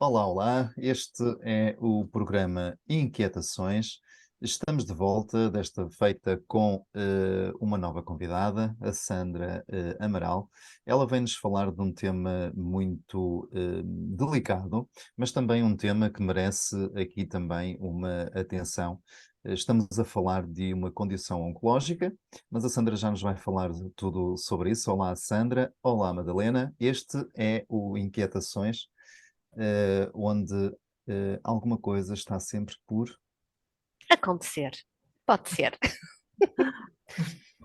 Olá, olá. Este é o programa Inquietações. Estamos de volta, desta feita com uma nova convidada, a Sandra Amaral. Ela vem-nos falar de um tema muito delicado, mas também um tema que merece aqui também uma atenção. Estamos a falar de uma condição oncológica, mas a Sandra já nos vai falar de tudo sobre isso. Olá, Sandra. Olá, Madalena. Este é o Inquietações, onde alguma coisa está sempre por. Acontecer. Pode ser.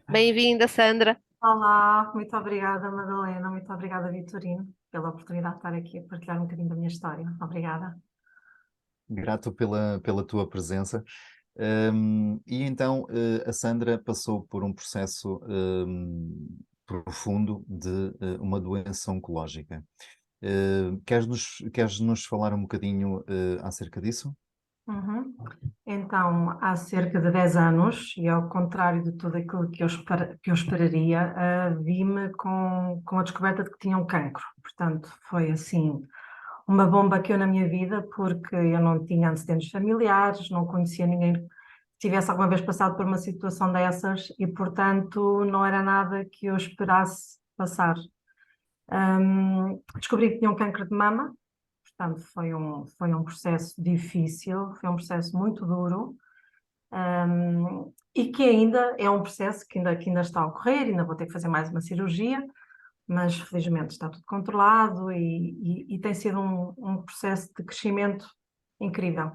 Bem-vinda, Sandra. Olá, muito obrigada, Madalena, muito obrigada, Vitorino, pela oportunidade de estar aqui a partilhar um bocadinho da minha história. Obrigada. Grato pela tua presença. E então, a Sandra passou por um processo profundo de uma doença oncológica. Queres nos falar um bocadinho acerca disso? Uhum. Então, há cerca de 10 anos, e ao contrário de tudo aquilo que eu esperaria, vi-me com a descoberta de que tinha um cancro. Portanto, foi assim uma bomba que eu na minha vida, porque eu não tinha antecedentes familiares, não conhecia ninguém que tivesse alguma vez passado por uma situação dessas e, portanto, não era nada que eu esperasse passar. Descobri que tinha um cancro de mama, portanto, foi um processo difícil, foi um processo muito duro. E que ainda é um processo que ainda está a ocorrer, ainda vou ter que fazer mais uma cirurgia, mas felizmente está tudo controlado e tem sido um processo de crescimento incrível.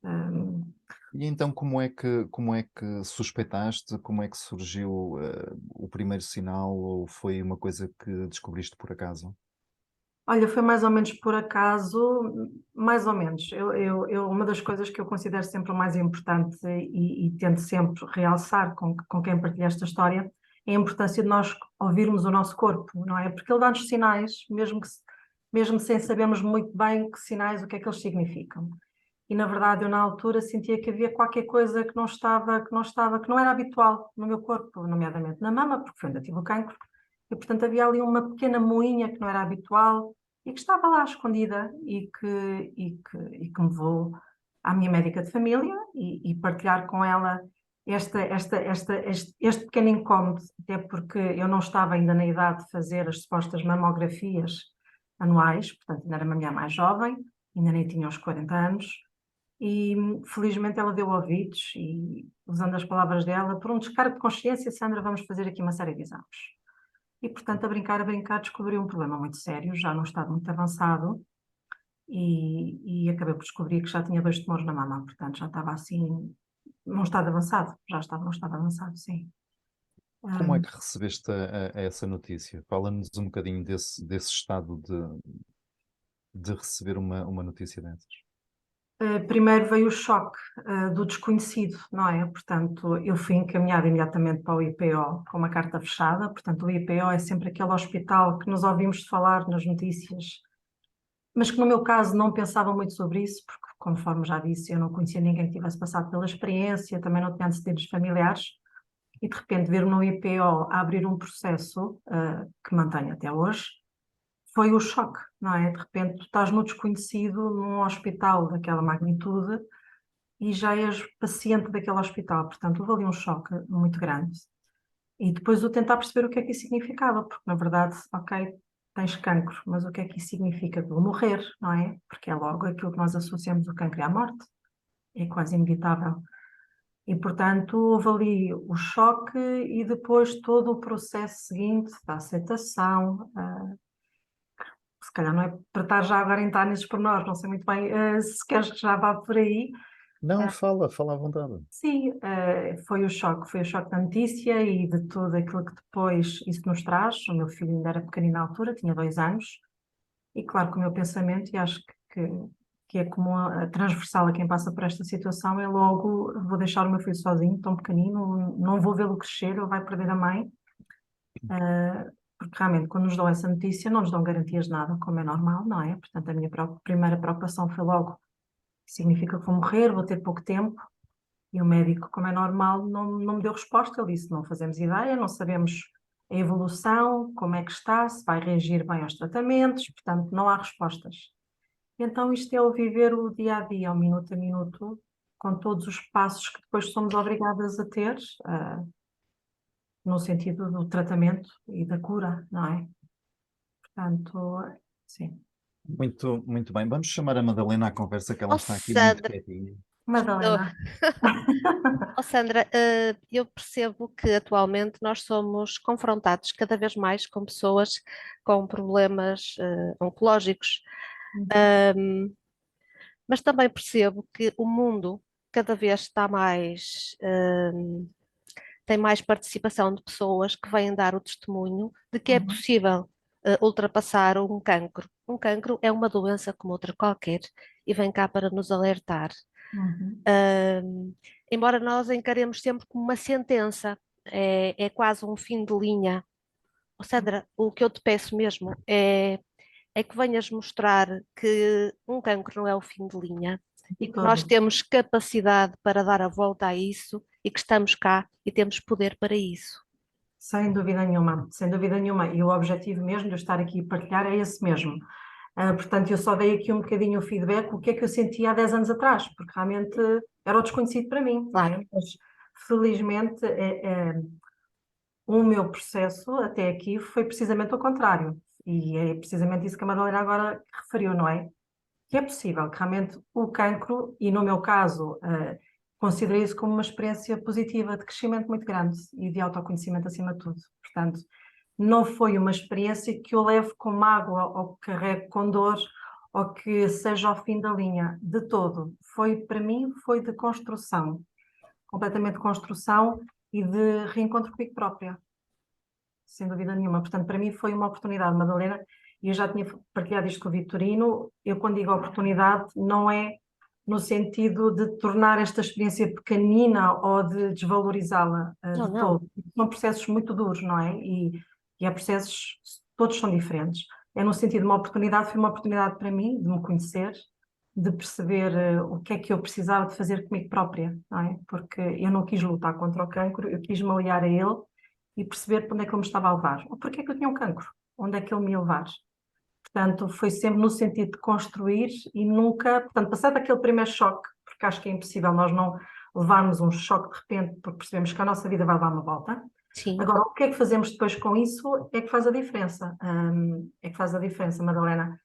Um, E então, como é que suspeitaste? Como é que surgiu o primeiro sinal? Ou foi uma coisa que descobriste por acaso? Olha, foi mais ou menos por acaso, mais ou menos. Uma das coisas que eu considero sempre o mais importante e tento sempre realçar com quem partilha esta história é a importância de nós ouvirmos o nosso corpo, não é? Porque ele dá-nos sinais, mesmo sem sabermos muito bem que sinais, o que é que eles significam. E na verdade eu na altura sentia que havia qualquer coisa que não era habitual no meu corpo, nomeadamente na mama, porque eu ainda tive o cancro, e portanto havia ali uma pequena moinha que não era habitual e que estava lá escondida e que me vou à minha médica de família e partilhar com ela este pequeno incómodo, até porque eu não estava ainda na idade de fazer as supostas mamografias anuais, portanto ainda era uma mulher mais jovem, ainda nem tinha os 40 anos, e felizmente ela deu ouvidos e, usando as palavras dela, por um descargo de consciência, Sandra, vamos fazer aqui uma série de exames. E, portanto, a brincar, descobri um problema muito sério, já num estado muito avançado, e acabei por descobrir que já tinha 2 tumores na mama, portanto, já estava assim, num estado avançado, já estava num estado avançado, sim. Como é Hum, que recebeste a essa notícia? Fala-nos um bocadinho desse estado de receber uma notícia dessas. Primeiro veio o choque, do desconhecido, não é? Portanto, eu fui encaminhada imediatamente para o IPO com uma carta fechada, portanto, o IPO é sempre aquele hospital que nos ouvimos falar nas notícias, mas que no meu caso não pensava muito sobre isso, porque, conforme já disse, eu não conhecia ninguém que tivesse passado pela experiência, também não tinha antecedentes familiares, e de repente ver no IPO a abrir um processo, que mantenho até hoje, foi o choque, não é? De repente tu estás no desconhecido, num hospital daquela magnitude, e já és paciente daquele hospital, portanto houve ali um choque muito grande. E depois o tentar perceber o que é que isso significava, porque na verdade, ok, tens cancro, mas o que é que isso significa? Vou morrer, não é? Porque é logo aquilo que nós associamos o cancro à morte, é quase inevitável. E portanto houve ali o choque e depois todo o processo seguinte da aceitação, se calhar não é para estar já agora a entrar nesses pormenores, não sei muito bem, se queres que já vá por aí. Não, fala à vontade. Sim, foi o choque da notícia e de tudo aquilo que depois isso nos traz. O meu filho ainda era pequenino na altura, tinha 2 anos, e claro que o meu pensamento, e acho que é comum transversal a quem passa por esta situação, é logo, vou deixar o meu filho sozinho, tão pequenino, não vou vê-lo crescer, ele vai perder a mãe, porque realmente quando nos dão essa notícia não nos dão garantias de nada, como é normal, não é? Portanto, a minha primeira preocupação foi logo, significa que vou morrer, vou ter pouco tempo. E o médico, como é normal, não me deu resposta. Ele disse: não fazemos ideia, não sabemos a evolução, como é que está, se vai reagir bem aos tratamentos, portanto, não há respostas. Então isto é o viver o dia a dia, o minuto a minuto, com todos os passos que depois somos obrigadas a ter, no sentido do tratamento e da cura, não é? Portanto, sim. Muito, muito bem. Vamos chamar a Madalena à conversa, que ela Oh, está aqui muito Sandra, quietinha. estou. Madalena. Oh, Sandra, eu percebo que atualmente nós somos confrontados cada vez mais com pessoas com problemas oncológicos. Uhum. Ahm, mas também percebo que o mundo cada vez está mais, tem mais participação de pessoas que vêm dar o testemunho de que é Uhum. possível ultrapassar um cancro. Um cancro é uma doença como outra qualquer e vem cá para nos alertar. Uhum. Ahm, embora nós encaremos sempre como uma sentença, é quase um fim de linha. Ó Sandra, o que eu te peço mesmo é que venhas mostrar que um cancro não é o fim de linha e De que nós todo. temos capacidade para dar a volta a isso e que estamos cá e temos poder para isso. Sem dúvida nenhuma, sem dúvida nenhuma. E o objetivo mesmo de eu estar aqui a partilhar é esse mesmo. Portanto, eu só dei aqui um bocadinho o feedback, o que é que eu sentia há 10 anos atrás, porque realmente era o desconhecido para mim, não é? Claro. Mas felizmente o meu processo até aqui foi precisamente o contrário. E é precisamente isso que a Madalena agora referiu, não é? Que é possível, que realmente o cancro, e no meu caso, considerei isso como uma experiência positiva de crescimento muito grande e de autoconhecimento acima de tudo. Portanto, não foi uma experiência que eu levo com mágoa ou que carrego com dor ou que seja ao fim da linha, de todo. Foi, para mim, foi de construção, completamente de construção e de reencontro comigo própria, sem dúvida nenhuma. Portanto, para mim foi uma oportunidade, Madalena, e eu já tinha partilhado isto com o Vitorino. Eu, quando digo oportunidade, não é no sentido de tornar esta experiência pequenina ou de desvalorizá-la, Não, de não. todo. São processos muito duros, não é? E há processos, todos são diferentes. É no sentido de uma oportunidade, foi uma oportunidade para mim de me conhecer, de perceber o que é que eu precisava de fazer comigo própria, não é? Porque eu não quis lutar contra o cancro, eu quis me aliar a ele e perceber para onde é que ele me estava a levar, ou porque é que eu tinha um cancro, onde é que ele me ia levar. Portanto, foi sempre no sentido de construir e nunca, portanto, passado aquele primeiro choque, porque acho que é impossível nós não levarmos um choque de repente, porque percebemos que a nossa vida vai dar uma volta. Sim. Agora, o que é que fazemos depois com isso é que faz a diferença. É que faz a diferença, Madalena.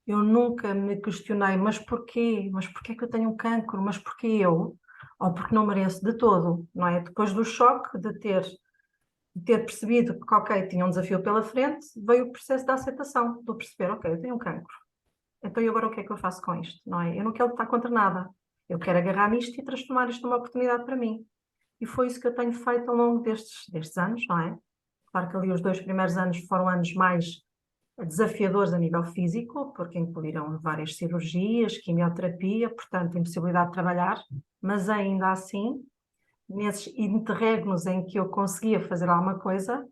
Eu nunca me questionei, mas porquê? Mas porquê que eu tenho um cancro? Mas porquê eu? Ou porque não mereço de todo, não é? Depois do choque de ter percebido que, ok, tinha um desafio pela frente, veio o processo da aceitação, de eu perceber, ok, eu tenho um cancro, então e agora o que é que eu faço com isto, não é? Eu não quero lutar contra nada, eu quero agarrar nisto e transformar isto numa oportunidade para mim. E foi isso que eu tenho feito ao longo destes anos, não é? Claro que ali os 2 primeiros anos foram anos mais desafiadores a nível físico, porque incluíram várias cirurgias, quimioterapia, portanto, impossibilidade de trabalhar, mas ainda assim, nesses interregnos em que eu conseguia fazer alguma coisa,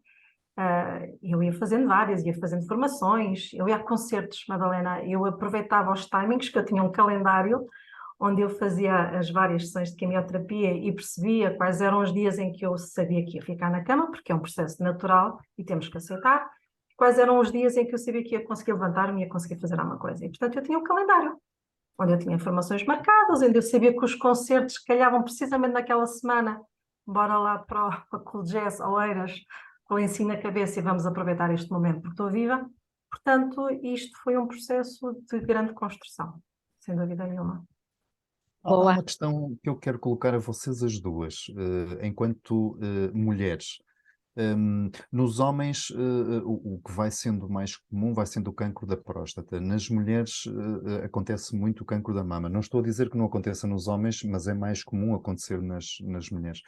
eu ia fazendo várias, ia fazendo formações, eu ia a concertos, Madalena, eu aproveitava os timings, que eu tinha um calendário onde eu fazia as várias sessões de quimioterapia e percebia quais eram os dias em que eu sabia que ia ficar na cama, porque é um processo natural e temos que aceitar, quais eram os dias em que eu sabia que ia conseguir levantar-me e ia conseguir fazer alguma coisa. E, portanto, eu tinha um calendário onde eu tinha formações marcadas, onde eu sabia que os concertos calhavam precisamente naquela semana. Bora lá para o Cool Jazz, Oeiras, com o lencinho na cabeça e vamos aproveitar este momento porque estou viva. Portanto, isto foi um processo de grande construção, sem dúvida nenhuma. Há Boa. uma questão que eu quero colocar a vocês as duas, enquanto mulheres. Nos homens, o que vai sendo mais comum vai sendo o cancro da próstata. Nas mulheres, acontece muito o cancro da mama. Não estou a dizer que não aconteça nos homens, mas é mais comum acontecer nas mulheres.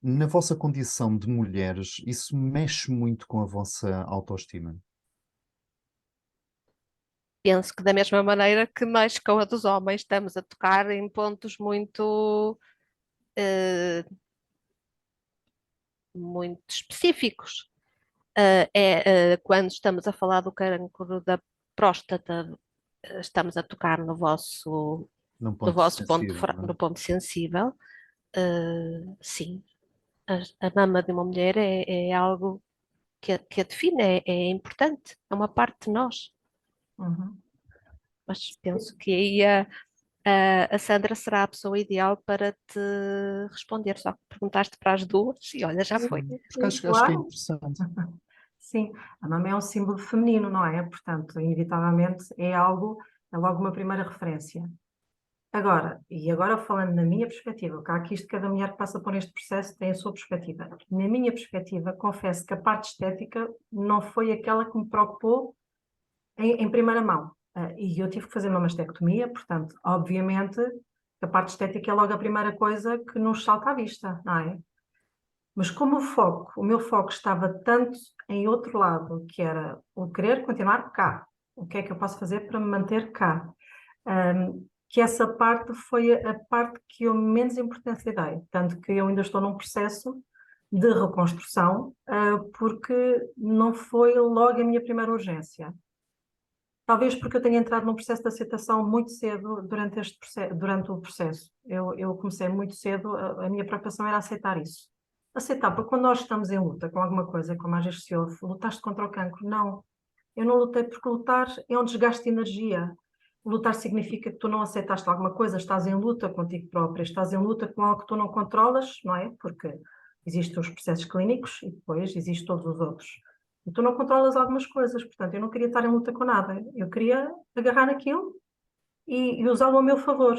Na vossa condição de mulheres, isso mexe muito com a vossa autoestima? Penso que da mesma maneira que nós com a dos homens estamos a tocar em pontos eh, muito específicos. Quando estamos a falar do cancro da próstata, estamos a tocar Num no ponto vosso ponto, sensível, não no é? ponto sensível. Sim, a mama de uma mulher é algo que a define, é importante, é uma parte de nós. Uhum. Mas penso que aí a Sandra será a pessoa ideal para te responder. Só que perguntaste para as duas e olha, já foi. Porque acho que é Claro. interessante. Sim, a mama é um símbolo feminino, não é? Portanto, inevitavelmente é algo, é logo uma primeira referência. Agora falando na minha perspectiva, que há aqui isto, cada mulher que passa por este processo tem a sua perspectiva. Na minha perspectiva, confesso que a parte estética não foi aquela que me preocupou em primeira mão. E eu tive que fazer uma mastectomia, portanto, obviamente, a parte estética é logo a primeira coisa que nos salta à vista, não é? Mas como o meu foco estava tanto em outro lado, que era o querer continuar cá, o que é que eu posso fazer para me manter cá? Que essa parte foi a parte que eu menos importância dei, tanto que eu ainda estou num processo de reconstrução, porque não foi logo a minha primeira urgência. Talvez porque eu tenha entrado num processo de aceitação muito cedo durante o processo. Eu comecei muito cedo, a minha preocupação era aceitar isso. Aceitar, porque quando nós estamos em luta com alguma coisa, como às vezes se ouve, lutaste contra o cancro? Não, eu não lutei porque lutar é um desgaste de energia. Lutar significa que tu não aceitaste alguma coisa, estás em luta contigo própria, estás em luta com algo que tu não controlas, não é? Porque existem os processos clínicos e depois existem todos os outros. E tu não controlas algumas coisas, portanto, eu não queria estar em luta com nada. Eu queria agarrar naquilo e usá-lo a meu favor.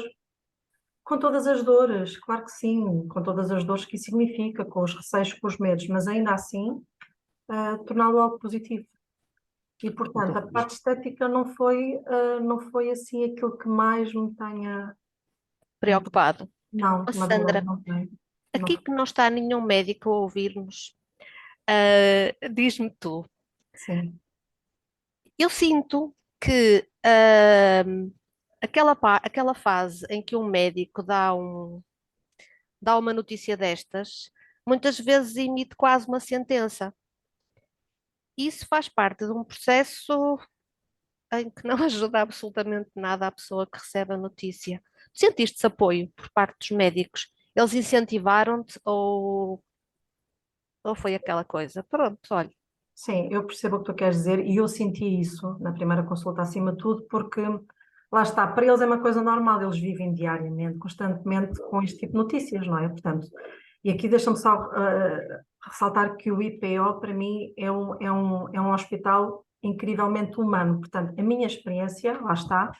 Com todas as dores, claro que sim, com todas as dores que isso significa, com os receios, com os medos, mas ainda assim, torná-lo algo positivo. E, portanto, a Então, parte estética não foi assim aquilo que mais me tenha. Preocupado. Não, Oh, na verdade, Sandra, não tem. Não, aqui que não está nenhum médico a ouvir-nos, diz-me tu, sim. eu sinto que aquela fase em que um médico dá uma notícia destas, muitas vezes emite quase uma sentença. Isso faz parte de um processo em que não ajuda absolutamente nada a pessoa que recebe a notícia. Sentiste apoio por parte dos médicos? Eles incentivaram-te ou foi aquela coisa? Pronto, olha, Sim, eu percebo o que tu queres dizer e eu senti isso na primeira consulta acima de tudo, porque lá está, para eles é uma coisa normal, eles vivem diariamente, constantemente com este tipo de notícias, não é? Portanto, e aqui deixa-me só ressaltar que o IPO para mim é um hospital incrivelmente humano, portanto, a minha experiência, lá está,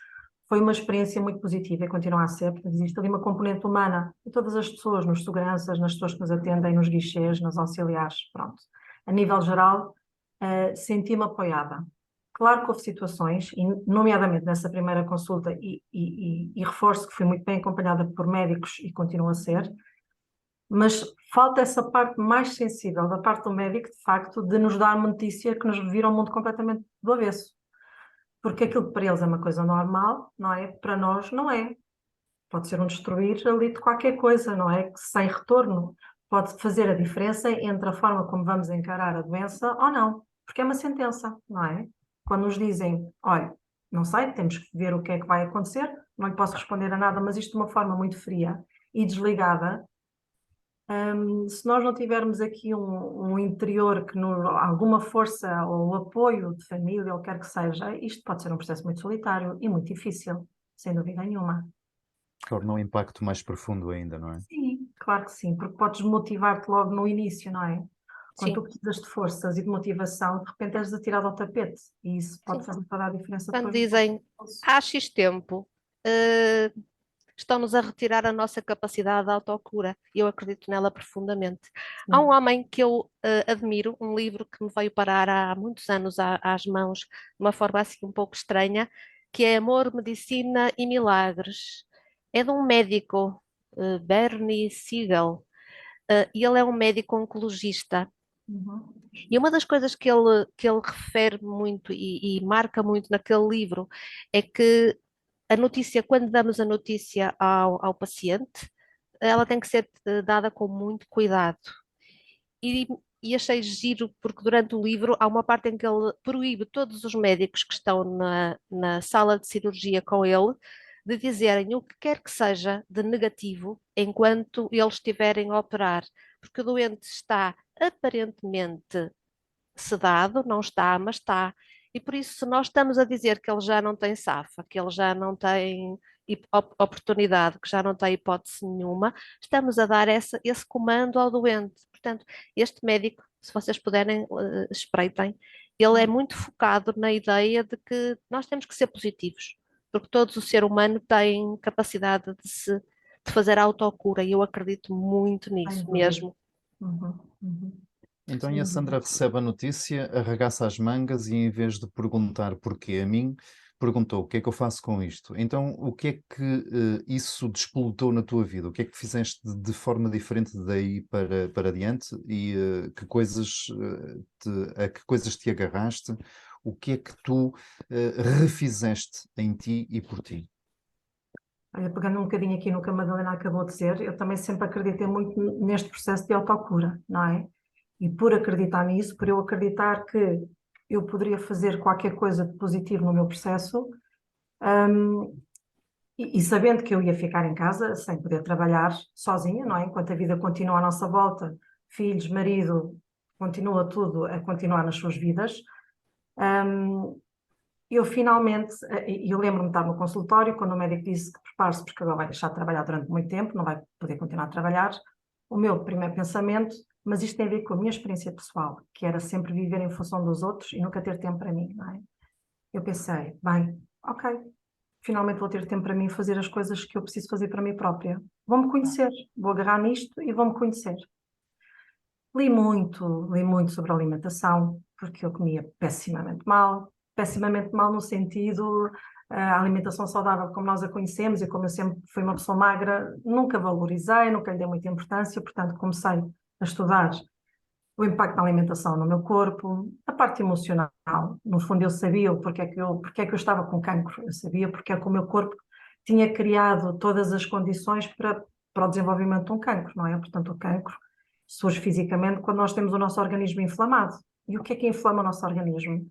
foi uma experiência muito positiva e continua a ser, porque existe ali uma componente humana em todas as pessoas, nos seguranças, nas pessoas que nos atendem, nos guichês, nos auxiliares, pronto. A nível geral, senti-me apoiada. Claro que houve situações, e nomeadamente nessa primeira consulta, e reforço que fui muito bem acompanhada por médicos e continuo a ser, mas falta essa parte mais sensível da parte do médico, de facto, de nos dar uma notícia que nos vira o mundo completamente do avesso. Porque aquilo que para eles é uma coisa normal, não é? Para nós não é. Pode ser um destruir ali de qualquer coisa, não é? Que sem retorno pode fazer a diferença entre a forma como vamos encarar a doença ou não, porque é uma sentença, não é? Quando nos dizem, olha, não sei, temos que ver o que é que vai acontecer, não lhe posso responder a nada, mas isto de uma forma muito fria e desligada, se nós não tivermos aqui um interior que nos, alguma força ou apoio de família ou quer que seja, isto pode ser um processo muito solitário e muito difícil, sem dúvida nenhuma. torna um impacto mais profundo ainda, não é? Sim, claro que sim, porque podes motivar-te logo no início, não é? Quando sim, tu precisas de forças e de motivação, de repente és atirado ao tapete e isso pode sim. fazer toda a diferença Quando depois no dizem processo. há X tempo, eh, estão-nos a retirar a nossa capacidade de autocura. E eu acredito nela profundamente. Há um Sim. homem que eu admiro, um livro que me veio parar há muitos anos às mãos, de uma forma assim um pouco estranha, que é Amor, Medicina e Milagres. É de um médico, Bernie Siegel, e ele é um médico oncologista. Uhum. E uma das coisas que ele refere muito e marca muito naquele livro é que a notícia, quando damos a notícia ao paciente, ela tem que ser dada com muito cuidado. E, e achei giro, porque durante o livro há uma parte em que ele proíbe todos os médicos que estão na sala de cirurgia com ele de dizerem o que quer que seja de negativo enquanto eles estiverem a operar, porque o doente está aparentemente sedado, não está, mas está. E por isso, se nós estamos a dizer que ele já não tem safa, que ele já não tem oportunidade, que já não tem hipótese nenhuma, estamos a dar esse comando ao doente. Portanto, este médico, se vocês puderem, espreitem, ele é muito focado na ideia de que nós temos que ser positivos, porque todo o ser humano tem capacidade de fazer a autocura, e eu acredito muito Sem nisso dúvida. mesmo. Uhum, uhum. Então, Sem e a dúvida. Sandra recebe a notícia, arregaça as mangas e, em vez de perguntar porquê a mim, perguntou o que é que eu faço com isto. Então, o que é que isso despolutou na tua vida? O que é que fizeste de forma diferente daí para diante? E a que coisas te agarraste? O que é que tu refizeste em ti e por ti? Olha, pegando um bocadinho aqui no que a Madalena acabou de dizer, eu também sempre acreditei muito neste processo de autocura, não é? E por acreditar nisso, por eu acreditar que eu poderia fazer qualquer coisa de positivo no meu processo, hum, e sabendo que eu ia ficar em casa sem poder trabalhar sozinha, não é? Enquanto a vida continua à nossa volta, filhos, marido, continua tudo a continuar nas suas vidas. hum, eu finalmente, eu lembro-me de estar no consultório, quando o médico disse que prepare-se porque agora vai deixar de trabalhar durante muito tempo, não vai poder continuar a trabalhar. O meu primeiro pensamento, mas isto tem a ver com a minha experiência pessoal, que era sempre viver em função dos outros e nunca ter tempo para mim, não é? Eu pensei, bem, ok, finalmente vou ter tempo para mim fazer as coisas que eu preciso fazer para mim própria. Vou-me conhecer, vou agarrar nisto e vou-me conhecer. Li muito sobre alimentação, porque eu comia pessimamente mal no sentido, a alimentação saudável como nós a conhecemos e como eu sempre fui uma pessoa magra, nunca valorizei, nunca lhe dei muita importância, portanto comecei a estudar o impacto da alimentação no meu corpo, a parte emocional. No fundo eu sabia o porque é que eu estava com cancro, eu sabia porque é que o meu corpo tinha criado todas as condições para o desenvolvimento de um cancro, não é? Portanto, o cancro surge fisicamente quando nós temos o nosso organismo inflamado. E o que é que inflama o nosso organismo?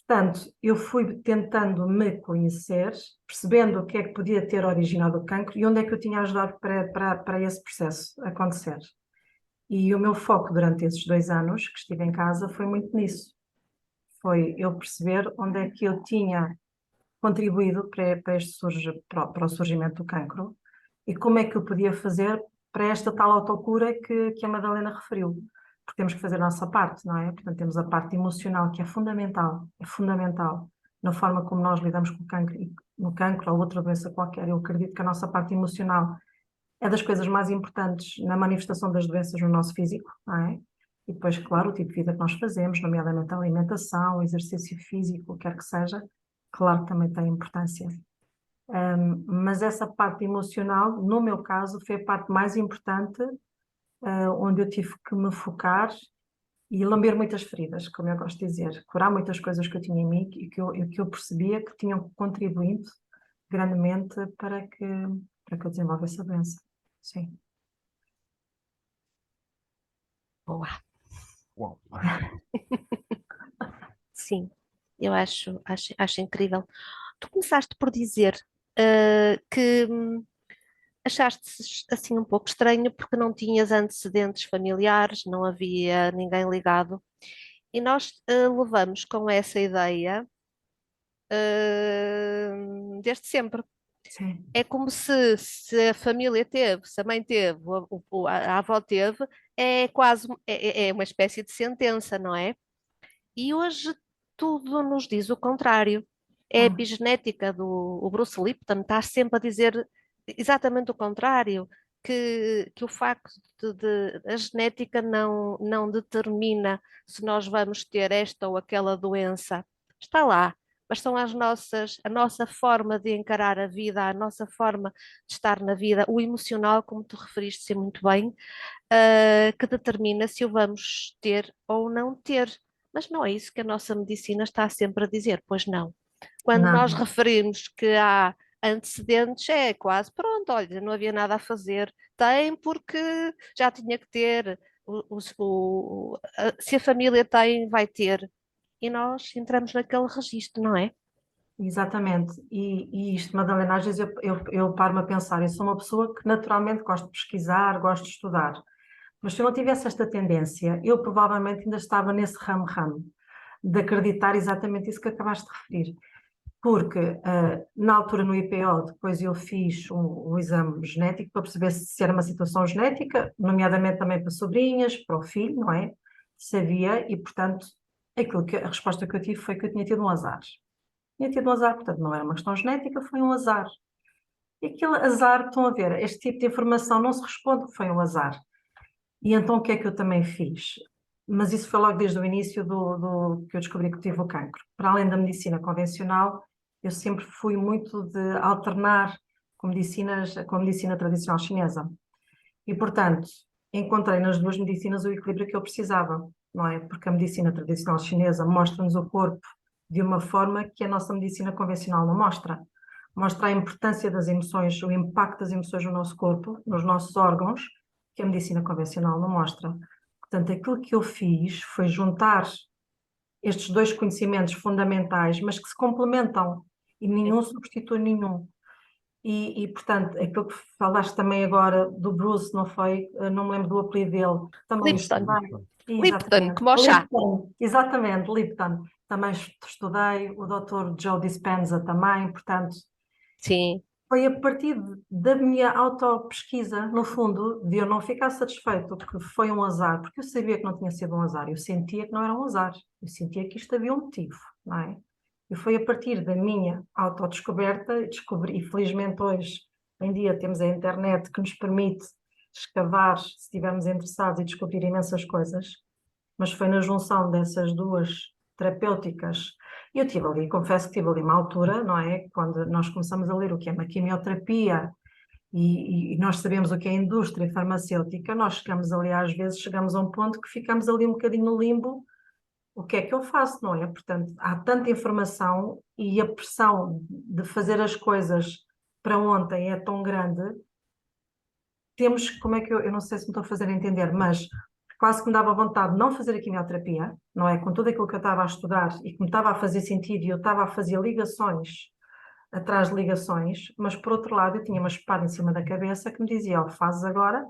Portanto, eu fui tentando me conhecer, percebendo o que é que podia ter originado o cancro e onde é que eu tinha ajudado para esse processo acontecer. E o meu foco durante esses 2 anos que estive em casa foi muito nisso. Foi eu perceber onde é que eu tinha contribuído para o surgimento do cancro e como é que eu podia fazer para esta tal autocura que a Madalena referiu. Porque temos que fazer a nossa parte, não é? Portanto, temos a parte emocional, que é fundamental na forma como nós lidamos com o cancro, e no cancro ou outra doença qualquer. Eu acredito que a nossa parte emocional é das coisas mais importantes na manifestação das doenças no nosso físico, não é? E depois, claro, o tipo de vida que nós fazemos, nomeadamente a alimentação, exercício físico, o que quer que seja, claro que também tem importância. Mas essa parte emocional, no meu caso, foi a parte mais importante, onde eu tive que me focar e lamber muitas feridas, como eu gosto de dizer, curar muitas coisas que eu tinha em mim e que eu percebia que tinham contribuído grandemente para que eu desenvolvesse a doença. Sim. Boa. Uau. Sim, eu acho incrível. Tu começaste por dizer que achaste assim um pouco estranho porque não tinhas antecedentes familiares, não havia ninguém ligado. E nós levamos com essa ideia desde sempre. Sim. É como se a família teve, se a mãe teve, a avó teve, é quase é uma espécie de sentença, não é? E hoje tudo nos diz o contrário. É a Hum. epigenética do o Bruce Lipton, está sempre a dizer exatamente o contrário, que o facto a genética não determina se nós vamos ter esta ou aquela doença. Está lá, mas são a nossa forma de encarar a vida, a nossa forma de estar na vida, o emocional, como tu referiste muito bem, que determina se o vamos ter ou não ter. Mas não é isso que a nossa medicina está sempre a dizer, pois não. Quando nós Não. referimos que há antecedentes, é quase pronto, olha, não havia nada a fazer. Tem porque já tinha que ter. Se a família tem, vai ter. E nós entramos naquele registro, não é? Exatamente. E isto, Madalena, às vezes eu paro-me a pensar, eu sou uma pessoa que naturalmente gosto de pesquisar, gosto de estudar, mas se eu não tivesse esta tendência, eu provavelmente ainda estava nesse ramo-ramo. de acreditar exatamente isso que acabaste de referir. Porque na altura no IPO, depois eu fiz um exame genético para perceber se era uma situação genética, nomeadamente também para sobrinhas, para o filho, não é? Sabia, e portanto, a resposta que eu tive foi que eu tinha tido um azar. Tinha tido um azar, portanto não era uma questão genética, foi um azar. E aquele azar, estão a ver, este tipo de informação não se responde que foi um azar. E então o que é que eu também fiz? Mas isso foi logo desde o início do que eu descobri que tive o cancro. Para além da medicina convencional, eu sempre fui muito de alternar com a medicina tradicional chinesa. E, portanto, encontrei nas duas medicinas o equilíbrio que eu precisava, não é? Porque a medicina tradicional chinesa mostra-nos o corpo de uma forma que a nossa medicina convencional não mostra. Mostra a importância das emoções, o impacto das emoções no nosso corpo, nos nossos órgãos, que a medicina convencional não mostra. Portanto, aquilo que eu fiz foi juntar estes dois conhecimentos fundamentais, mas que se complementam e nenhum substitui nenhum. Portanto, aquilo que falaste também agora do Bruce, não foi? Não me lembro do apelido dele. Também Lipton. estudei. Lipton, como o chá. Lipton, exatamente, Lipton. Também estudei, o Dr. Joe Dispenza também, portanto, Sim, foi a partir da minha autopesquisa, no fundo, de eu não ficar satisfeito que foi um azar, porque eu sabia que não tinha sido um azar, eu sentia que não era um azar, eu sentia que isto havia um motivo, não é? E foi a partir da minha autodescoberta, descobri, e felizmente hoje em dia temos a internet que nos permite escavar, se estivermos interessados, e descobrir imensas coisas, mas foi na junção dessas duas terapêuticas. Eu tive ali, confesso que tive ali uma altura, não é? Quando nós começamos a ler o que é uma quimioterapia e nós sabemos o que é a indústria farmacêutica, nós chegamos ali, às vezes, chegamos a um ponto que ficamos ali um bocadinho no limbo. O que é que eu faço, não é? Portanto, há tanta informação e a pressão de fazer as coisas para ontem é tão grande. Temos, como é que eu não sei se me estou a fazer entender, mas quase que me dava vontade de não fazer a quimioterapia, não é? Com tudo aquilo que eu estava a estudar e que me estava a fazer sentido e eu estava a fazer ligações atrás de ligações, mas por outro lado eu tinha uma espada em cima da cabeça que me dizia ou fazes agora,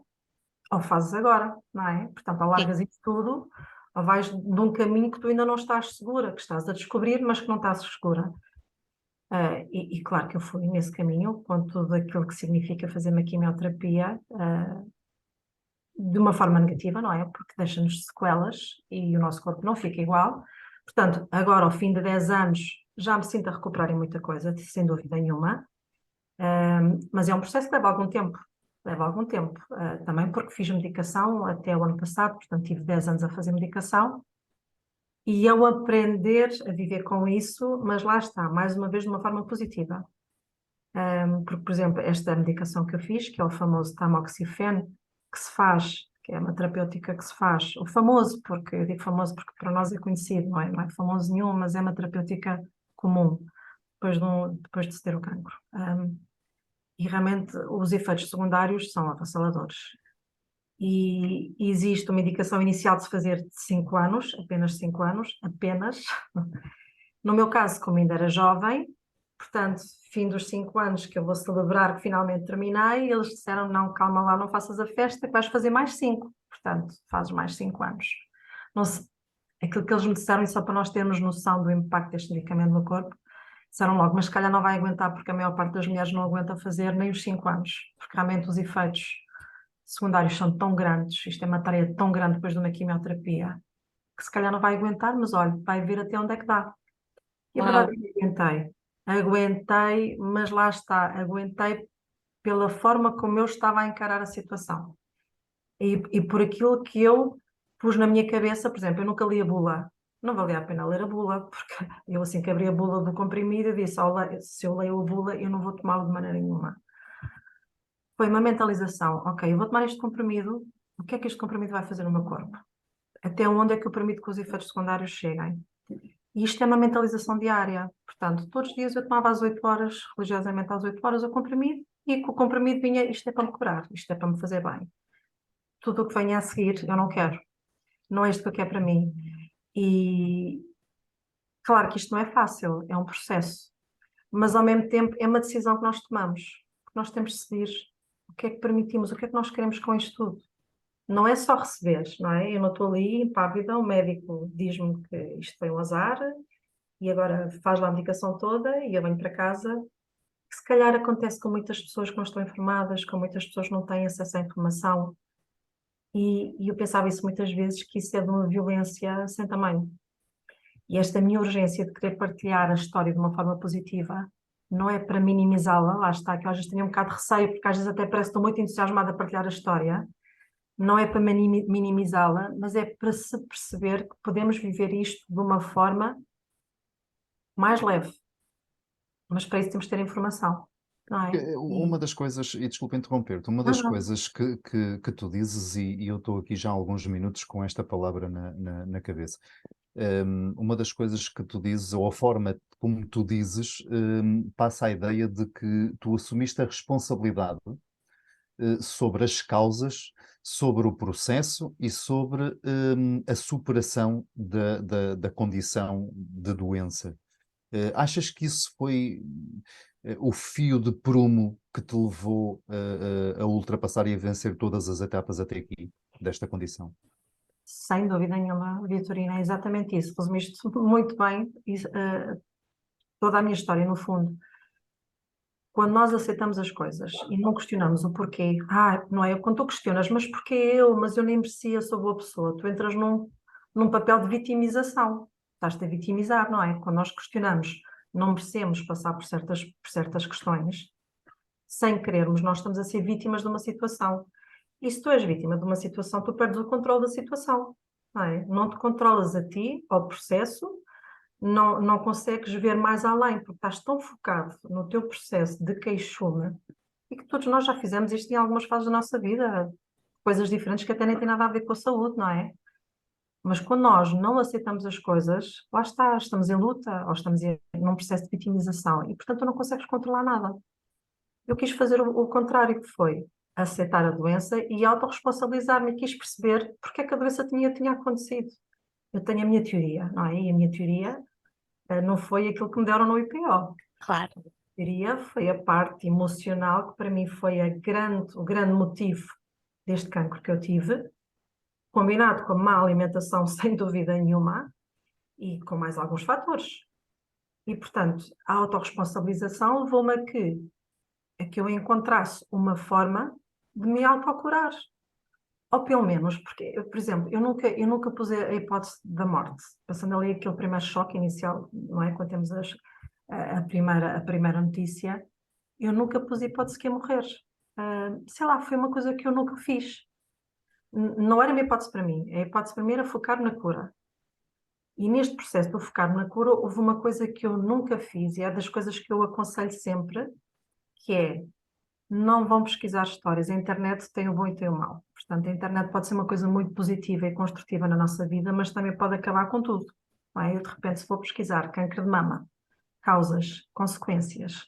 não é? Portanto, ou sim. largas isso tudo, ou vais de um caminho que tu ainda não estás segura, que estás a descobrir, mas que não estás segura. E claro que eu fui nesse caminho, com tudo aquilo que significa fazer uma quimioterapia, de uma forma negativa, não é? Porque deixa-nos sequelas e o nosso corpo não fica igual. Portanto, agora, ao fim de 10 anos, já me sinto a recuperar em muita coisa, sem dúvida nenhuma. Mas é um processo que leva algum tempo. Leva algum tempo. Também porque fiz medicação até o ano passado, portanto, tive 10 anos a fazer medicação. E ao aprender a viver com isso, mas lá está, mais uma vez, de uma forma positiva. Porque, por exemplo, esta medicação que eu fiz, que é o famoso tamoxifeno, que se faz, que é uma terapêutica que se faz, o famoso, porque eu digo famoso porque para nós é conhecido, não é famoso nenhum, mas é uma terapêutica comum depois de se ter o cancro. E realmente os efeitos secundários são avassaladores. E existe uma indicação inicial de se fazer de 5 anos, apenas 5 anos, apenas. No meu caso, como ainda era jovem, portanto, fim dos 5 anos que eu vou celebrar que finalmente terminei, eles disseram, não, calma lá, não faças a festa, que vais fazer mais 5. Portanto, fazes mais 5 anos. Não se, aquilo que eles me disseram, e só para nós termos noção do impacto deste medicamento no corpo, disseram logo, mas se calhar não vai aguentar, porque a maior parte das mulheres não aguenta fazer nem os 5 anos, porque realmente os efeitos secundários são tão grandes, isto é matéria tão grande depois de uma quimioterapia, que se calhar não vai aguentar, mas olha, vai ver até onde é que dá. E a Uau. verdade é que aguentei, mas lá está, aguentei pela forma como eu estava a encarar a situação. E por aquilo que eu pus na minha cabeça, por exemplo, eu nunca li a bula. Não valia a pena ler a bula, porque eu assim que abri a bula do comprimido, eu disse, se eu leio a bula, eu não vou tomá-lo de maneira nenhuma. Foi uma mentalização, ok, eu vou tomar este comprimido, o que é que este comprimido vai fazer no meu corpo? Até onde é que eu permito que os efeitos secundários cheguem? E isto é uma mentalização diária. Portanto, todos os dias eu tomava às 8 horas, religiosamente às 8 horas, o comprimido, e com o comprimido vinha, isto é para me curar, isto é para me fazer bem. Tudo o que venha a seguir, eu não quero. Não é isto que eu quero para mim. E claro que isto não é fácil, é um processo. Mas ao mesmo tempo é uma decisão que nós tomamos. Nós temos de decidir o que é que permitimos, o que é que nós queremos com isto tudo. não é só receber, não é? Eu não estou ali impávida, o médico diz-me que isto foi um azar e agora faz lá a medicação toda e eu venho para casa. Que se calhar acontece com muitas pessoas que não estão informadas, com muitas pessoas que não têm acesso à informação. E eu pensava isso muitas vezes, que isso é de uma violência sem tamanho. E esta minha urgência de querer partilhar a história de uma forma positiva não é para minimizá-la, lá está, que eu às vezes tenho um bocado de receio, porque às vezes até parece que estou muito entusiasmada a partilhar a história, não é para minimizá-la, mas é para se perceber que podemos viver isto de uma forma mais leve. Mas para isso temos que ter informação, não é? Uma das coisas, e desculpa interromper-te, uma Não, das não. coisas que tu dizes, e eu estou aqui já há alguns minutos com esta palavra na cabeça, uma das coisas que tu dizes, ou a forma como tu dizes, passa a ideia de que tu assumiste a responsabilidade sobre as causas, sobre o processo e sobre a superação da condição de doença. Achas que isso foi o fio de prumo que te levou a ultrapassar e a vencer todas as etapas até aqui desta condição? Sem dúvida nenhuma, Vitorina, é exatamente isso. Resumiste muito bem toda a minha história, no fundo. Quando nós aceitamos as coisas e não questionamos o porquê, não é? Quando tu questionas, mas porquê eu? Mas eu nem merecia, sou boa pessoa. Tu entras num papel de vitimização. Estás-te a vitimizar, não é? Quando nós questionamos, não merecemos passar por certas questões, sem querermos, nós estamos a ser vítimas de uma situação. E se tu és vítima de uma situação, tu perdes o controle da situação, não é? Não te controlas a ti, ao processo, não consegues ver mais além, porque estás tão focado no teu processo de queixume, e que todos nós já fizemos isto em algumas fases da nossa vida, coisas diferentes que até nem têm nada a ver com a saúde, não é? Mas quando nós não aceitamos as coisas, lá está, estamos em luta, ou estamos num processo de vitimização, e portanto não consegues controlar nada. Eu quis fazer o contrário, que foi aceitar a doença e autorresponsabilizar-me, e quis perceber porque é que a doença tinha acontecido. Eu tenho a minha teoria, não é? E a minha teoria não foi aquilo que me deram no IPO. Claro. A teoria foi a parte emocional, que para mim foi o grande motivo deste cancro que eu tive, combinado com a má alimentação, sem dúvida nenhuma, e com mais alguns fatores. E, portanto, a autorresponsabilização levou-me a que eu encontrasse uma forma de me autocurar. Ou pelo menos, porque, por exemplo, eu nunca pus a hipótese da morte, passando ali aquele primeiro choque inicial, não é? Quando temos a primeira notícia, eu nunca pus a hipótese que ia morrer. Sei lá, foi uma coisa que eu nunca fiz. Não era uma hipótese para mim. A hipótese para mim era focar na cura. E neste processo de focar na cura, houve uma coisa que eu nunca fiz, e é das coisas que eu aconselho sempre, que é: não vão pesquisar histórias. A internet tem o bom e tem o mau. Portanto, a internet pode ser uma coisa muito positiva e construtiva na nossa vida, mas também pode acabar com tudo, não é? Eu, de repente, se for pesquisar câncer de mama, causas, consequências,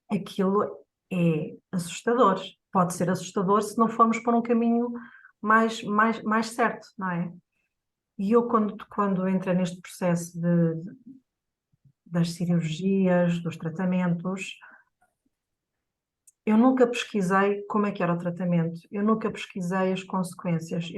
aquilo é assustador. Pode ser assustador se não formos por um caminho mais certo, não é? E eu, quando entrei neste processo das cirurgias, dos tratamentos, eu nunca pesquisei como é que era o tratamento, eu nunca pesquisei as consequências,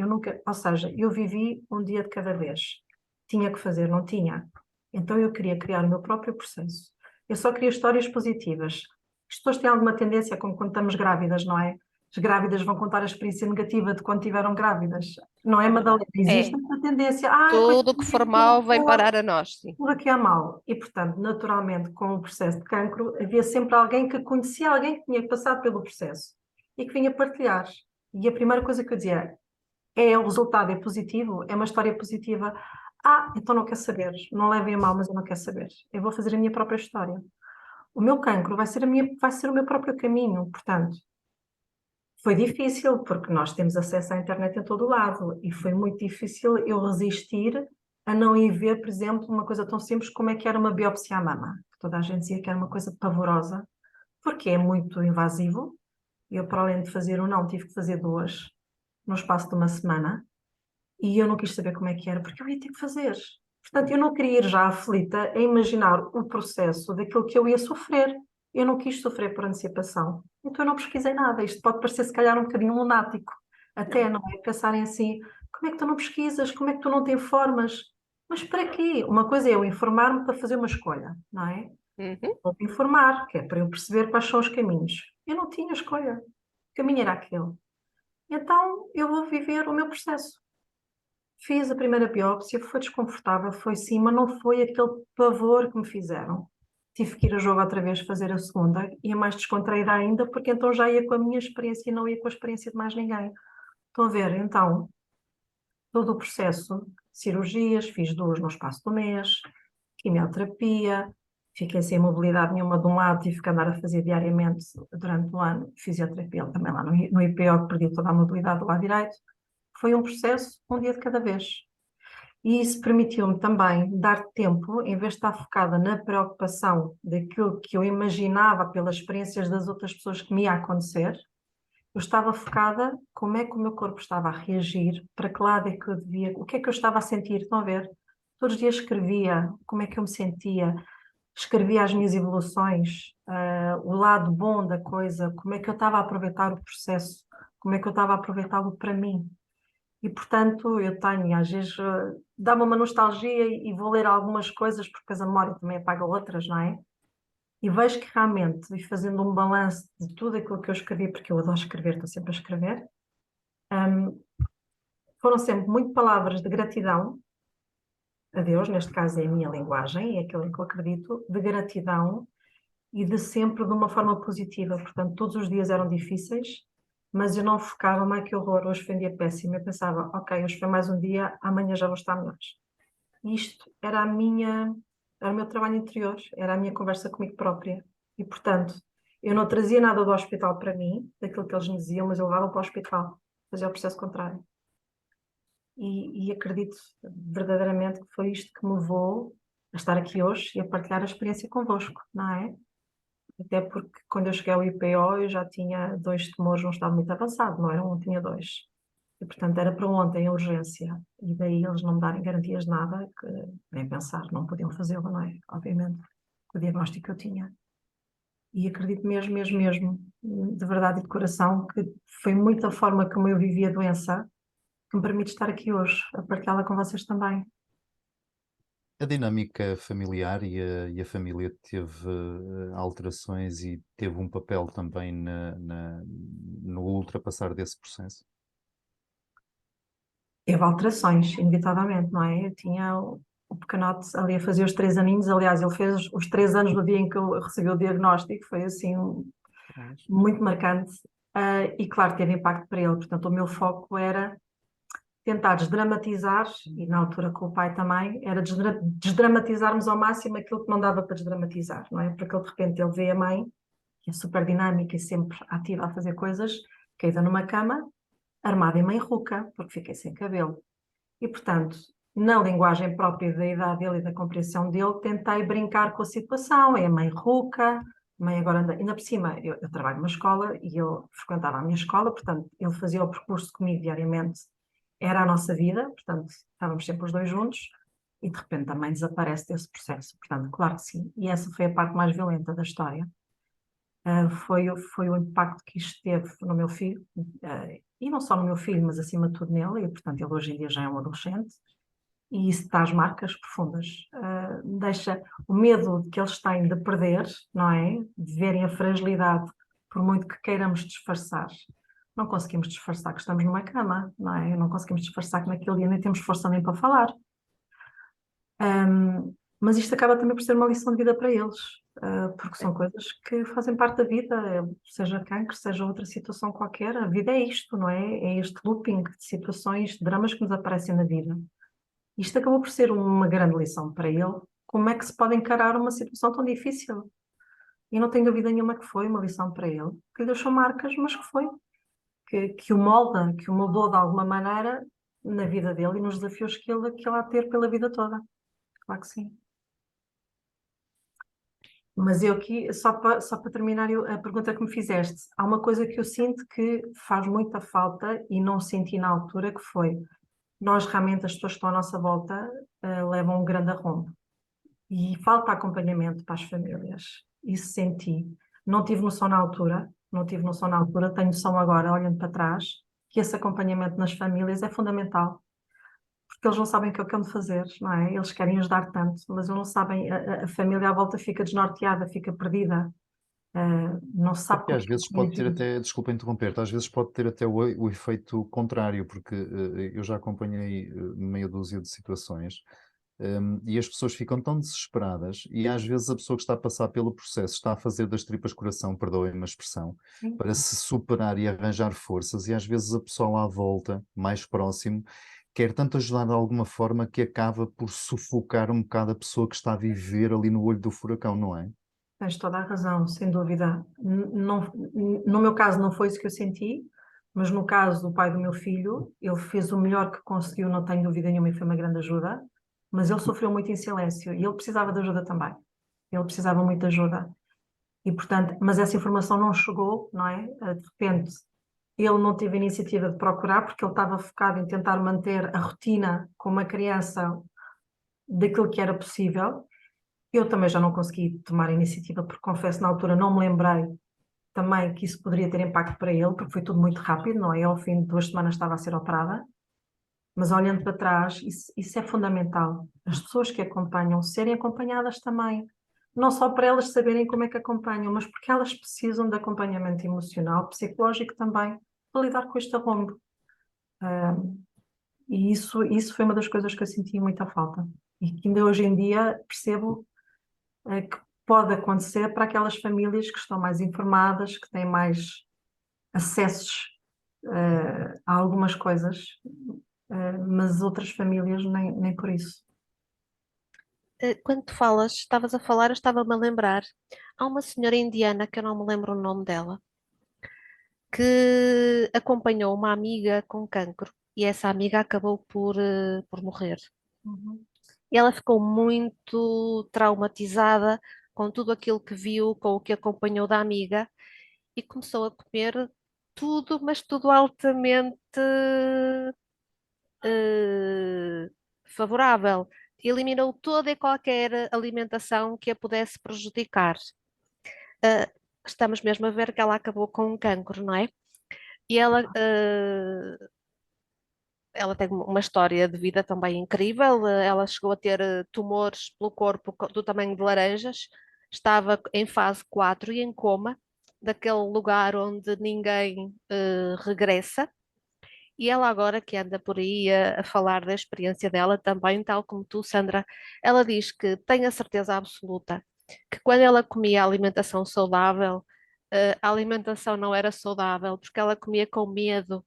ou seja, eu vivi um dia de cada vez. Tinha que fazer, não tinha. Então eu queria criar o meu próprio processo. Eu só queria histórias positivas. As pessoas têm alguma tendência, como quando estamos grávidas, não é? As grávidas vão contar a experiência negativa de quando estiveram grávidas. Não é, É verdade. Madalena? Existe É. essa tendência. Tudo que for mau vem Coitadinha, parar a nós, sim. tudo aqui é mau. E, portanto, naturalmente, com o processo de cancro, havia sempre alguém que conhecia alguém que tinha passado pelo processo e que vinha partilhar. E a primeira coisa que eu dizia o resultado é positivo, é uma história positiva. Então não quero saber, não levem a mal, mas eu não quero saber. Eu vou fazer a minha própria história. O meu cancro vai ser o meu próprio caminho, portanto. Foi difícil, porque nós temos acesso à internet em todo o lado, e foi muito difícil eu resistir a não ir ver, por exemplo, uma coisa tão simples como é que era uma biópsia à mama, que toda a gente dizia que era uma coisa pavorosa, porque é muito invasivo. Eu, para além de fazer um não, tive que fazer duas no espaço de uma semana, e eu não quis saber como é que era, porque eu ia ter que fazer. Portanto, eu não queria ir já aflita a imaginar o processo daquilo que eu ia sofrer. Eu não quis sofrer por antecipação. Então eu não pesquisei nada. Isto pode parecer, se calhar, um bocadinho lunático, Até, não é? Pensarem assim, como é que tu não pesquisas? Como é que tu não te informas? Mas para quê? Uma coisa é eu informar-me para fazer uma escolha, não é? Uhum. Vou me informar, que é para eu perceber quais são os caminhos. Eu não tinha escolha. O caminho era aquele. Então, eu vou viver o meu processo. Fiz a primeira biópsia, foi desconfortável, foi sim, mas não foi aquele pavor que me fizeram. Tive que ir a jogo outra vez fazer a segunda, e a mais descontraída ainda, porque então já ia com a minha experiência e não ia com a experiência de mais ninguém. Estão a ver? Então, todo o processo, cirurgias, fiz duas no espaço do mês, quimioterapia, fiquei sem mobilidade nenhuma de um lado, tive que andar a fazer diariamente durante um ano, fisioterapia também lá no IPO, que perdi toda a mobilidade do lado direito. Foi um processo, um dia de cada vez. E isso permitiu-me também dar tempo, em vez de estar focada na preocupação daquilo que eu imaginava pelas experiências das outras pessoas que me ia acontecer, eu estava focada como é que o meu corpo estava a reagir, para que lado é que eu devia, o que é que eu estava a sentir, estão a ver? Todos os dias escrevia como é que eu me sentia, escrevia as minhas evoluções, o lado bom da coisa, como é que eu estava a aproveitar o processo, como é que eu estava a aproveitá-lo para mim. E, portanto, eu tenho, às vezes, dá-me uma nostalgia e vou ler algumas coisas, porque depois a memória também apaga outras, não é? E vejo que realmente, e fazendo um balanço de tudo aquilo que eu escrevi, porque eu adoro escrever, estou sempre a escrever, hum, foram sempre muito palavras de gratidão a Deus, neste caso é a minha linguagem, é aquilo em que eu acredito, de gratidão e de sempre de uma forma positiva. Portanto, todos os dias eram difíceis, mas eu não focava, ai que horror, hoje foi um dia péssimo. Eu pensava, ok, hoje foi mais um dia, amanhã já vou estar melhor. Isto era era o meu trabalho interior, era a minha conversa comigo própria. E, portanto, eu não trazia nada do hospital para mim, daquilo que eles me diziam, mas eu levava para o hospital, fazia o processo contrário. E acredito verdadeiramente que foi isto que me levou a estar aqui hoje e a partilhar a experiência convosco, não é? Até porque quando eu cheguei ao IPO eu já tinha dois tumores num estado muito avançado, não era um, tinha dois. E, portanto, era para ontem a urgência. E daí eles não me darem garantias de nada, que nem pensar, não podiam fazê-lo, não é? Obviamente, com o diagnóstico que eu tinha. E acredito mesmo, mesmo, mesmo, de verdade e de coração, que foi muita forma como eu vivi a doença que me permite estar aqui hoje, a partilhá-la com vocês também. A dinâmica familiar e a família teve alterações e teve um papel também no ultrapassar desse processo. Teve alterações, inevitavelmente, não é? Eu tinha o pequenote ali a fazer os 3 aninhos, aliás, ele fez os 3 anos no dia em que eu recebi o diagnóstico, foi assim muito marcante. E claro, teve impacto para ele, portanto o meu foco era tentar desdramatizar, e na altura com o pai também, era desdramatizarmos ao máximo aquilo que não dava para desdramatizar, não é? Porque ele, de repente ele vê a mãe, que é super dinâmica e sempre ativa a fazer coisas, caída numa cama, armada em mãe ruca, porque fiquei sem cabelo. E, portanto, na linguagem própria da idade dele e da compreensão dele, tentei brincar com a situação. É a mãe ruca, mãe agora anda, ainda por cima, eu trabalho numa escola e ele frequentava a minha escola, portanto, ele fazia o percurso comigo diariamente, era a nossa vida, portanto, estávamos sempre os dois juntos e de repente também desaparece desse processo. Portanto, claro que sim. E essa foi a parte mais violenta da história. Foi o impacto que isto teve no meu filho, e não só no meu filho, mas acima de tudo nele, e portanto ele hoje em dia já é um adolescente, e isso traz marcas profundas. Deixa o medo que eles têm de perder, não é? De verem a fragilidade, por muito que queiramos disfarçar. Não conseguimos disfarçar que estamos numa cama, não é? Não conseguimos disfarçar que naquele dia nem temos força nem para falar. Mas isto acaba também por ser uma lição de vida para eles, porque são coisas que fazem parte da vida, seja cancro, seja outra situação qualquer. A vida é isto, não é? É este looping de situações, de dramas que nos aparecem na vida. Isto acabou por ser uma grande lição para ele. Como é que se pode encarar uma situação tão difícil? E não tenho dúvida nenhuma que foi uma lição para ele, que lhe deixou marcas, mas que foi, que o molda, que o moldou de alguma maneira na vida dele e nos desafios que ele há a ter pela vida toda. Claro que sim. Mas eu aqui, só para terminar a pergunta que me fizeste, há uma coisa que eu sinto que faz muita falta e não senti na altura, que foi, nós realmente, as pessoas que estão à nossa volta, levam um grande arrombo. E falta acompanhamento para as famílias. Isso senti. Não tive noção na altura, não tive noção na altura, tenho noção agora, olhando para trás, que esse acompanhamento nas famílias é fundamental, porque eles não sabem o que é que hão de fazer, não é? Eles querem ajudar tanto, mas eles não sabem, a família à volta fica desnorteada, fica perdida, não se sabe Porque como às vezes é pode que ter agir. até, desculpa interromper-te, às vezes pode ter até o efeito contrário, porque eu já acompanhei meia dúzia de situações, e as pessoas ficam tão desesperadas, e às vezes a pessoa que está a passar pelo processo está a fazer das tripas coração, perdoem-me a expressão, Sim. para se superar e arranjar forças, e às vezes a pessoa lá à volta, mais próximo, quer tanto ajudar de alguma forma que acaba por sufocar um bocado a pessoa que está a viver ali no olho do furacão, não é? Tens toda a razão, sem dúvida. No meu caso não foi isso que eu senti, mas no caso do pai do meu filho, ele fez o melhor que conseguiu, não tenho dúvida nenhuma, e foi uma grande ajuda, mas ele sofreu muito em silêncio e ele precisava de ajuda também. Ele precisava muito de ajuda. E, portanto, mas essa informação não chegou, não é? De repente, ele não teve a iniciativa de procurar, porque ele estava focado em tentar manter a rotina com uma criança daquilo que era possível. Eu também já não consegui tomar a iniciativa, porque confesso, na altura não me lembrei também que isso poderia ter impacto para ele, porque foi tudo muito rápido, não é? Ao fim de 2 semanas estava a ser operada, mas olhando para trás, isso é fundamental. As pessoas que acompanham serem acompanhadas também, não só para elas saberem como é que acompanham, mas porque elas precisam de acompanhamento emocional, psicológico também, para lidar com este arrombo. Ah, e isso foi uma das coisas que eu senti muita falta. E que ainda hoje em dia percebo que pode acontecer para aquelas famílias que estão mais informadas, que têm mais acessos a algumas coisas, mas outras famílias nem por isso. Quando tu falas, estavas a falar, eu estava-me a lembrar. Há uma senhora indiana, que eu não me lembro o nome dela, que acompanhou uma amiga com cancro e essa amiga acabou por morrer. Uhum. E ela ficou muito traumatizada com tudo aquilo que viu, com o que acompanhou da amiga e começou a comer tudo, mas tudo altamente eh, favorável. Eliminou toda e qualquer alimentação que a pudesse prejudicar. Eh, Estamos mesmo a ver que ela acabou com um cancro, não é? E ela tem uma história de vida também incrível. Ela chegou a ter tumores pelo corpo do tamanho de laranjas, estava em fase 4 e em coma, daquele lugar onde ninguém regressa. E ela agora que anda por aí a falar da experiência dela também, tal como tu, Sandra, ela diz que tem a certeza absoluta que quando ela comia alimentação saudável, a alimentação não era saudável porque ela comia com medo.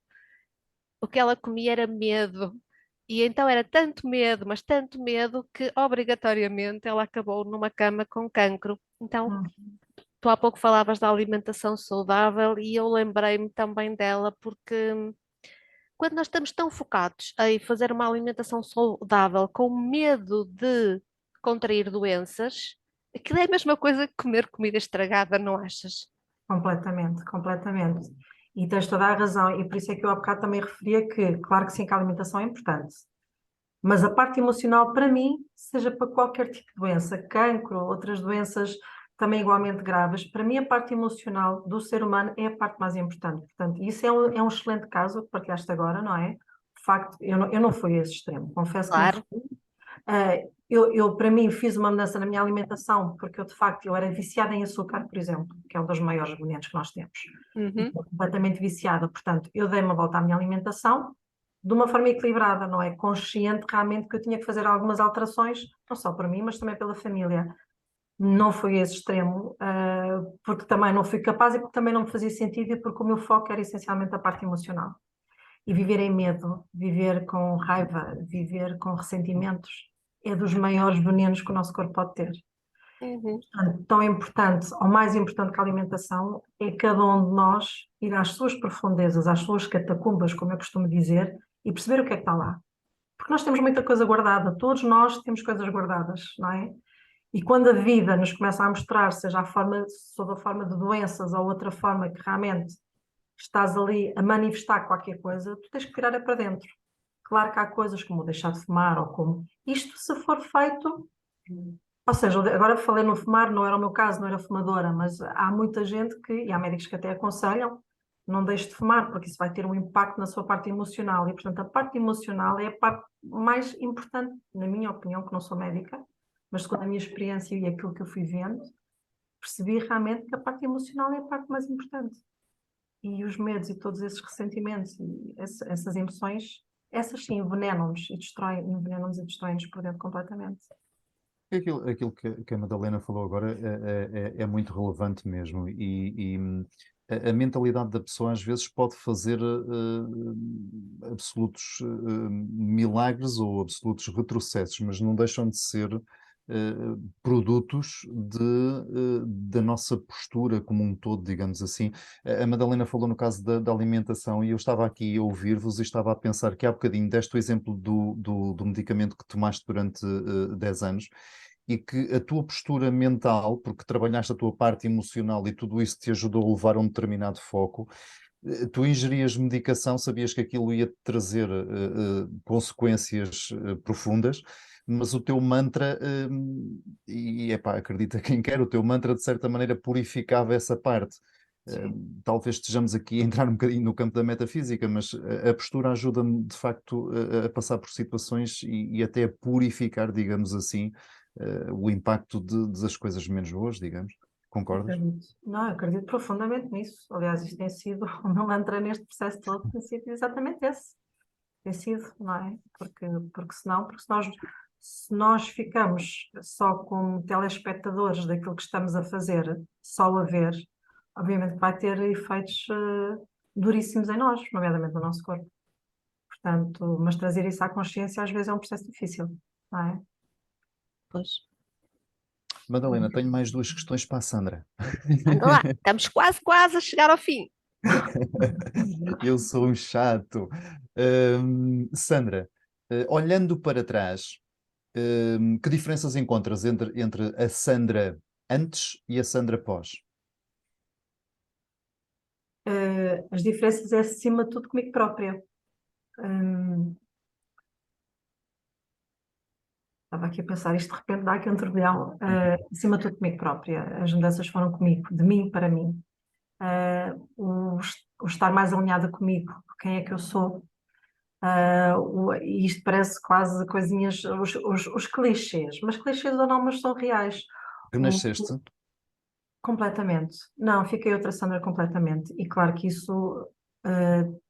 O que ela comia era medo. E então era tanto medo, mas tanto medo, que obrigatoriamente ela acabou numa cama com cancro. Então, Hum. tu há pouco falavas da alimentação saudável e eu lembrei-me também dela, porque quando nós estamos tão focados em fazer uma alimentação saudável com medo de contrair doenças, aquilo é a mesma coisa que comer comida estragada, não achas? Completamente, completamente. E tens toda a razão, e por isso é que eu há bocado também referia que, claro que sim, que a alimentação é importante, mas a parte emocional, para mim, seja para qualquer tipo de doença, cancro, outras doenças também igualmente graves, para mim a parte emocional do ser humano é a parte mais importante. Portanto, isso é um excelente caso que partilhaste agora, não é? De facto, eu não fui a esse extremo, confesso que não Claro. fui. Para mim, fiz uma mudança na minha alimentação, porque eu, de facto, eu era viciada em açúcar, por exemplo, que é um dos maiores venenos que nós temos. E Uhum. estou completamente viciada. Portanto, eu dei uma volta à minha alimentação de uma forma equilibrada, não é? Consciente realmente que eu tinha que fazer algumas alterações, não só para mim, mas também pela família. Não foi esse extremo, porque também não fui capaz e porque também não me fazia sentido e porque o meu foco era essencialmente a parte emocional. E viver em medo, viver com raiva, viver com ressentimentos, é dos maiores venenos que o nosso corpo pode ter. Uhum. Portanto, tão importante, ou mais importante que a alimentação, é cada um de nós ir às suas profundezas, às suas catacumbas, como eu costumo dizer, e perceber o que é que está lá. Porque nós temos muita coisa guardada, todos nós temos coisas guardadas, não é? E quando a vida nos começa a mostrar, seja sob a forma de doenças ou outra forma que realmente estás ali a manifestar qualquer coisa, tu tens que tirar para dentro. Claro que há coisas como deixar de fumar ou como isto se for feito, ou seja, agora falei no fumar, não era o meu caso, não era fumadora, mas há muita gente que, e há médicos que até aconselham, não deixe de fumar, porque isso vai ter um impacto na sua parte emocional. E, portanto, a parte emocional é a parte mais importante, na minha opinião, que não sou médica, mas segundo a minha experiência e aquilo que eu fui vendo, percebi realmente que a parte emocional é a parte mais importante. E os medos e todos esses ressentimentos e essas emoções, essas sim envenenam-nos e envenenam-nos e destroem-nos por dentro completamente. Aquilo que a Madalena falou agora é muito relevante mesmo e a mentalidade da pessoa às vezes pode fazer absolutos milagres ou absolutos retrocessos, mas não deixam de ser produtos da nossa postura como um todo, digamos assim. A Madalena falou no caso da alimentação e eu estava aqui a ouvir-vos e estava a pensar que há bocadinho deste o exemplo do medicamento que tomaste durante 10 anos e que a tua postura mental, porque trabalhaste a tua parte emocional e tudo isso te ajudou a levar a um determinado foco, tu ingerias medicação, sabias que aquilo ia te trazer consequências profundas, mas o teu mantra, e epá, acredita quem quer, o teu mantra de certa maneira purificava essa parte. Sim. Talvez estejamos aqui a entrar um bocadinho no campo da metafísica, mas a postura ajuda-me de facto a passar por situações e até a purificar, digamos assim, o impacto das coisas menos boas, digamos. Concordas? Acredito. Não, eu acredito profundamente nisso. Aliás, isto tem sido o meu mantra neste processo todo, tem sido exatamente esse. Tem sido, não é? Porque se nós ficamos só como telespectadores daquilo que estamos a fazer, só a ver, obviamente que vai ter efeitos duríssimos em nós, nomeadamente no nosso corpo. Portanto, mas trazer isso à consciência às vezes é um processo difícil, não é? Pois. Madalena, tenho mais duas questões para a Sandra. Anda lá, estamos quase a chegar ao fim. Eu sou um chato. Sandra, olhando para trás, que diferenças encontras entre a Sandra antes e a Sandra pós? As diferenças é acima de tudo comigo própria. Hum, Estava aqui a pensar, isto de repente dá aqui um turbilhão. Acima de tudo comigo própria. As mudanças foram comigo, de mim para mim. O estar mais alinhada comigo, quem é que eu sou. E isto parece quase coisinhas, os clichês, mas clichês ou não, mas são reais. O- Renasceste? Completamente. Não, fiquei outra Sandra completamente. E claro que isso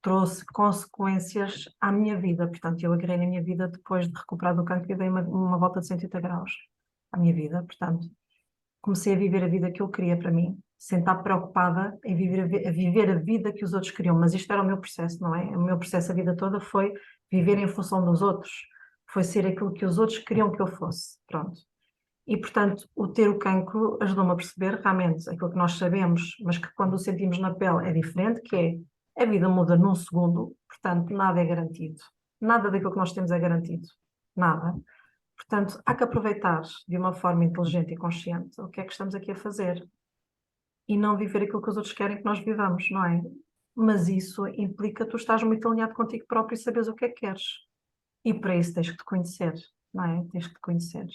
trouxe consequências à minha vida. Portanto, eu agarrei na minha vida depois de recuperar do cancro e dei uma volta de 180 graus à minha vida. Portanto, comecei a viver a vida que eu queria para mim, sem estar preocupada em a viver a vida que os outros queriam. Mas isto era o meu processo, não é? O meu processo a vida toda foi viver em função dos outros. Foi ser aquilo que os outros queriam que eu fosse. Pronto. E, portanto, o ter o cancro ajudou-me a perceber realmente aquilo que nós sabemos, mas que quando o sentimos na pele é diferente, que é a vida muda num segundo, portanto, nada é garantido. Nada daquilo que nós temos é garantido. Nada. Portanto, há que aproveitar de uma forma inteligente e consciente o que é que estamos aqui a fazer e não viver aquilo que os outros querem que nós vivamos, não é? Mas isso implica tu estás muito alinhado contigo próprio e saberes o que é que queres. E para isso tens que te conhecer, não é? Tens que te conhecer.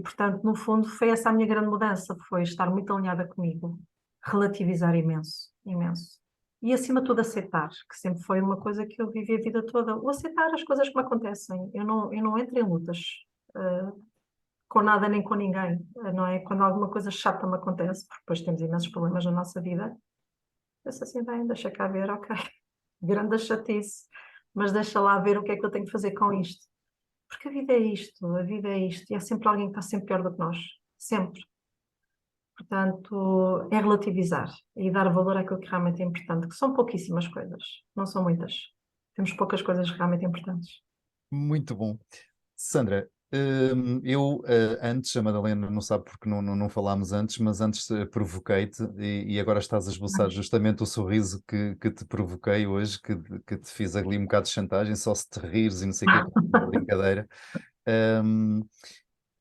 Portanto, no fundo, foi essa a minha grande mudança, foi estar muito alinhada comigo, relativizar imenso, imenso. E, acima de tudo, aceitar, que sempre foi uma coisa que eu vivi a vida toda, o aceitar as coisas que me acontecem. Eu não entro em lutas, com nada nem com ninguém, não é? Quando alguma coisa chata me acontece, porque depois temos imensos problemas na nossa vida, penso assim, bem, deixa cá ver, ok, grande chatice, mas deixa lá ver o que é que eu tenho que fazer com isto. Porque a vida é isto, e há sempre alguém que está sempre pior do que nós, sempre. Portanto, é relativizar e dar valor àquilo que realmente é importante, que são pouquíssimas coisas, não são muitas. Temos poucas coisas realmente importantes. Muito bom. Sandra, eu antes, a Madalena não sabe porque não falámos antes, mas antes provoquei-te e agora estás a esboçar justamente o sorriso que te provoquei hoje, que te fiz ali um bocado de chantagem, só se te rires e não sei o que, brincadeira. Hum,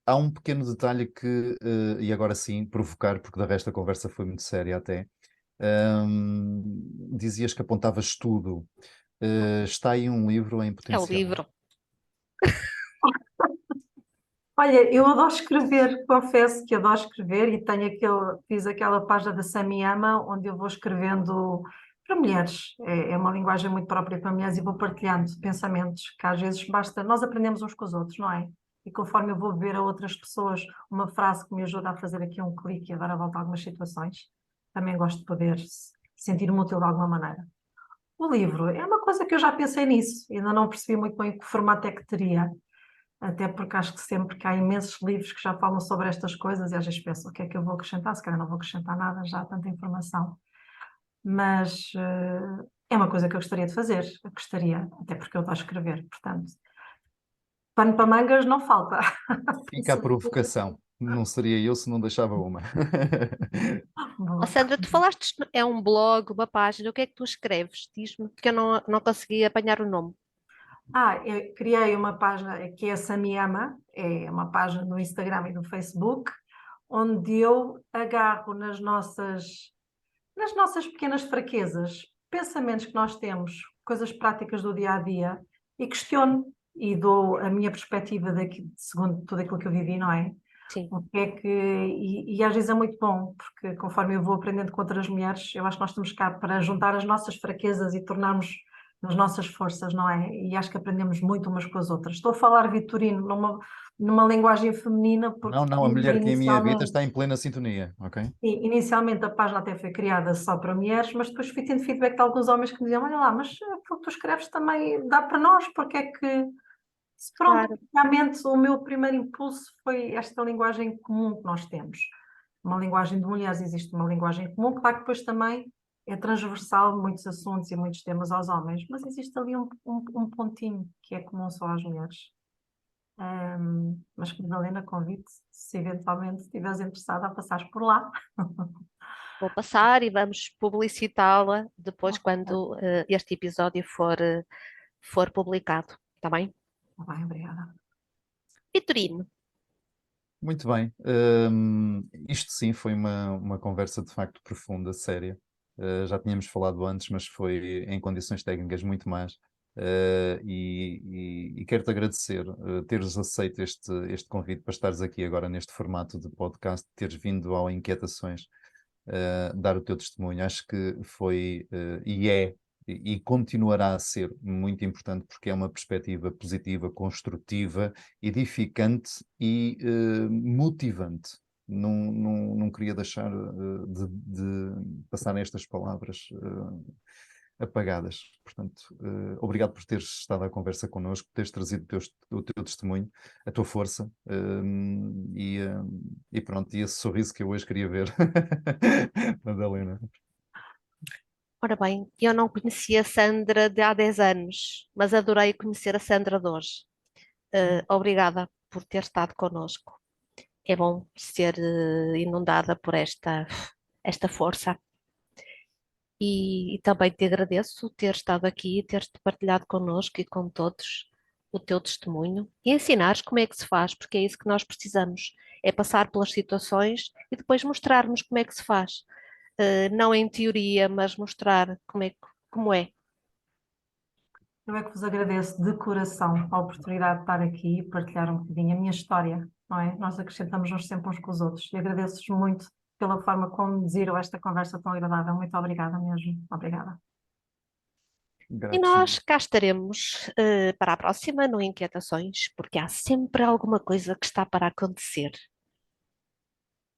Há um pequeno detalhe que, e agora sim, provocar, porque de resto a conversa foi muito séria até. Dizias que apontavas tudo. Está aí um livro em É o potencial. livro. Olha, eu adoro escrever, confesso que adoro escrever e fiz aquela página da Samiyama onde eu vou escrevendo para mulheres. É uma linguagem muito própria para mulheres e vou partilhando pensamentos que às vezes basta, nós aprendemos uns com os outros, não é? E conforme eu vou ver a outras pessoas uma frase que me ajuda a fazer aqui um clique e a dar a volta a algumas situações, também gosto de poder sentir-me útil de alguma maneira. O livro é uma coisa que eu já pensei nisso, ainda não percebi muito bem que formato é que teria. Até porque acho que sempre que há imensos livros que já falam sobre estas coisas e às vezes penso o que é que eu vou acrescentar, se calhar não vou acrescentar nada, já há tanta informação. Mas é uma coisa que eu gostaria de fazer, eu gostaria, até porque eu estou a escrever, portanto, pano para mangas não falta. Fica a provocação. Não seria eu se não deixava uma. Ó Sandra, tu falaste, é um blog, uma página, o que é que tu escreves? Diz-me, que eu não consegui apanhar o nome. Eu criei uma página que é a Samiyama, é uma página no Instagram e no Facebook, onde eu agarro nas nossas pequenas fraquezas, pensamentos que nós temos, coisas práticas do dia a dia, e questiono e dou a minha perspectiva segundo tudo aquilo que eu vivi, não é? Sim, O que é que, e às vezes é muito bom, porque conforme eu vou aprendendo com outras mulheres, eu acho que nós estamos cá para juntar as nossas fraquezas e tornarmos as nossas forças, não é? E acho que aprendemos muito umas com as outras. Estou a falar vitorino numa linguagem feminina, porque Não, não, a mulher que em minha vida inicialmente está em plena sintonia, ok? sim, inicialmente a página até foi criada só para mulheres, mas depois fui tendo feedback de alguns homens que me diziam, olha lá, mas aquilo que tu escreves também dá para nós, porque é que... Pronto, claro. realmente o meu primeiro impulso foi esta linguagem comum que nós temos. Uma linguagem de mulheres, existe uma linguagem comum, claro que depois também é transversal muitos assuntos e muitos temas aos homens, mas existe ali um pontinho que é comum só às mulheres. Mas que Madalena, convite, se eventualmente estiveres interessada a passares por lá. Vou passar e vamos publicitá-la depois quando este episódio for publicado, está bem? Tá bem, obrigada. Vitorino, Muito bem. Isto sim foi uma conversa de facto profunda, séria. Já tínhamos falado antes, mas foi em condições técnicas muito más. E quero-te agradecer teres aceito este convite para estares aqui agora neste formato de podcast, teres vindo ao Inquietações, dar o teu testemunho. Acho que foi e é e continuará a ser muito importante porque é uma perspectiva positiva, construtiva, edificante e motivante. Não queria deixar de passar estas palavras apagadas. Portanto, obrigado por teres estado à conversa connosco, por teres trazido o teu testemunho, a tua força e pronto, e esse sorriso que eu hoje queria ver, Madalena. ora bem, eu não conhecia a Sandra de há 10 anos, mas adorei conhecer a Sandra de hoje. Obrigada por ter estado connosco. É bom ser inundada por esta força. E também te agradeço ter estado aqui, teres partilhado connosco e com todos o teu testemunho e ensinares como é que se faz, porque é isso que nós precisamos, é passar pelas situações e depois mostrarmos como é que se faz. Não em teoria, mas mostrar como é. Eu é que vos agradeço de coração a oportunidade de estar aqui e partilhar um bocadinho a minha história, não é? Nós acrescentamos-nos sempre uns com os outros e agradeço-vos muito pela forma como desirou esta conversa tão agradável. Muito obrigada mesmo. Obrigada. E Grato nós somos. cá estaremos para a próxima no Inquietações, porque há sempre alguma coisa que está para acontecer.